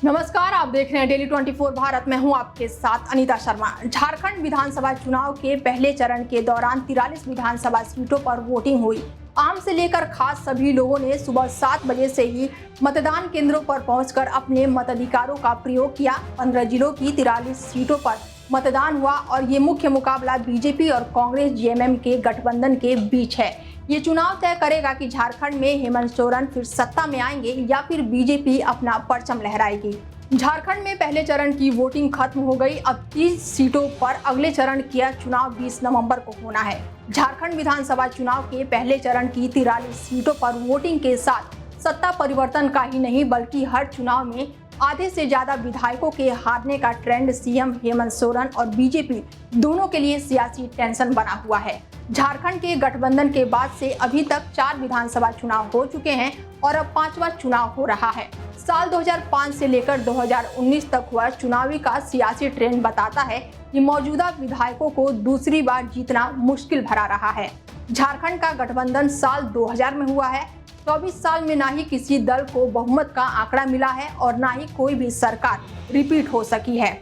नमस्कार, आप देख रहे हैं डेली 24 भारत। मैं हूं आपके साथ अनीता शर्मा। झारखंड विधानसभा चुनाव के पहले चरण के दौरान 43 विधानसभा सीटों पर वोटिंग हुई। आम से लेकर खास सभी लोगों ने सुबह 7 बजे से ही मतदान केंद्रों पर पहुंचकर अपने मताधिकारों का प्रयोग किया। 15 जिलों की 43 सीटों पर मतदान हुआ और ये मुख्य मुकाबला बीजेपी और कांग्रेस जेएमएम के गठबंधन के बीच है। ये चुनाव तय करेगा कि झारखंड में हेमंत सोरेन फिर सत्ता में आएंगे या फिर बीजेपी अपना परचम लहराएगी। झारखंड में पहले चरण की वोटिंग खत्म हो गई। अब 30 सीटों पर अगले चरण का चुनाव 20 नवंबर को होना है। झारखंड विधानसभा चुनाव के पहले चरण की 43 सीटों पर वोटिंग के साथ सत्ता परिवर्तन का ही नहीं बल्कि हर चुनाव में आधे से ज्यादा विधायकों के हारने का ट्रेंड सीएम हेमंत सोरेन और बीजेपी दोनों के लिए सियासी टेंशन बना हुआ है। झारखंड के गठबंधन के बाद से अभी तक 4 विधानसभा चुनाव हो चुके हैं और अब 5वां चुनाव हो रहा है। साल 2005 से लेकर 2019 तक हुआ चुनावी का सियासी ट्रेंड बताता है कि मौजूदा विधायकों को दूसरी बार जीतना मुश्किल भरा रहा है। झारखंड का गठबंधन साल 2000 में हुआ है। 24 साल में ना ही किसी दल को बहुमत का आंकड़ा मिला है और ना ही कोई भी सरकार रिपीट हो सकी है।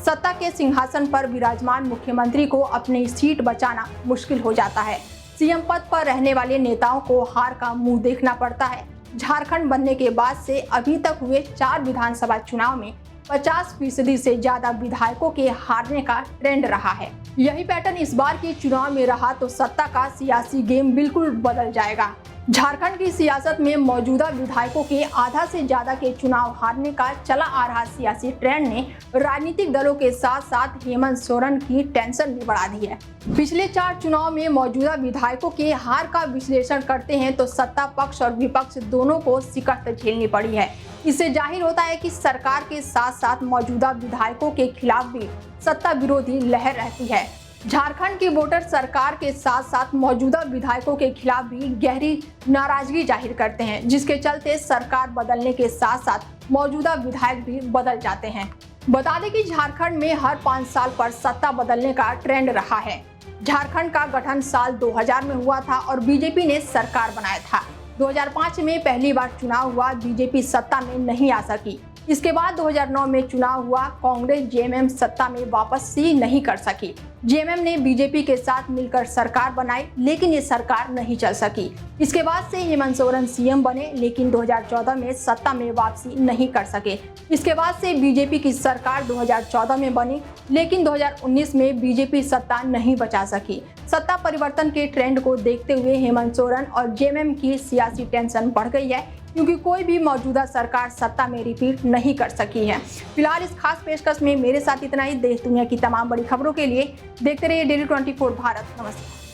सत्ता के सिंहासन पर विराजमान मुख्यमंत्री को अपनी सीट बचाना मुश्किल हो जाता है। सीएम पद पर रहने वाले नेताओं को हार का मुंह देखना पड़ता है। झारखंड बनने के बाद से अभी तक हुए 4 विधानसभा चुनाव में 50% से ज्यादा विधायकों के हारने का ट्रेंड रहा है। यही पैटर्न इस बार के चुनाव में रहा तो सत्ता का सियासी गेम बिल्कुल बदल जाएगा। झारखंड की सियासत में मौजूदा विधायकों के आधा से ज्यादा के चुनाव हारने का चला आ रहा सियासी ट्रेंड ने राजनीतिक दलों के साथ साथ हेमंत सोरेन की टेंशन भी बढ़ा दी है। पिछले 4 चुनाव में मौजूदा विधायकों के हार का विश्लेषण करते हैं तो सत्ता पक्ष और विपक्ष दोनों को शिकस्त झेलनी पड़ी है। इससे जाहिर होता है कि सरकार के साथ साथ मौजूदा विधायकों के खिलाफ भी सत्ता विरोधी लहर रहती है। झारखंड के वोटर सरकार के साथ साथ मौजूदा विधायकों के खिलाफ भी गहरी नाराजगी जाहिर करते हैं, जिसके चलते सरकार बदलने के साथ साथ मौजूदा विधायक भी बदल जाते हैं। बता दें कि झारखंड में हर 5 साल पर सत्ता बदलने का ट्रेंड रहा है। झारखंड का गठन साल 2000 में हुआ था और बीजेपी ने सरकार बनाया था। 2005 में पहली बार चुनाव हुआ, बीजेपी सत्ता में नहीं आ सकी। इसके बाद 2009 में चुनाव हुआ, कांग्रेस जेएमएम सत्ता में वापस ही नहीं कर सकी। जेएमएम ने बीजेपी के साथ मिलकर सरकार बनाई लेकिन ये सरकार नहीं चल सकी। इसके बाद से हेमंत सोरेन सीएम बने लेकिन 2014 में सत्ता में वापसी नहीं कर सके। इसके बाद से बीजेपी की सरकार 2014 में बनी लेकिन 2019 में बीजेपी सत्ता नहीं बचा सकी। सत्ता परिवर्तन के ट्रेंड को देखते हुए हेमंत सोरेन और जेएमएम की सियासी टेंशन बढ़ गई है क्योंकि कोई भी मौजूदा सरकार सत्ता में रिपीट नहीं कर सकी है। फिलहाल इस खास पेशकश में मेरे साथ इतना ही। देश दुनिया की तमाम बड़ी खबरों के लिए देखते रहिए डेली 24 भारत। नमस्कार।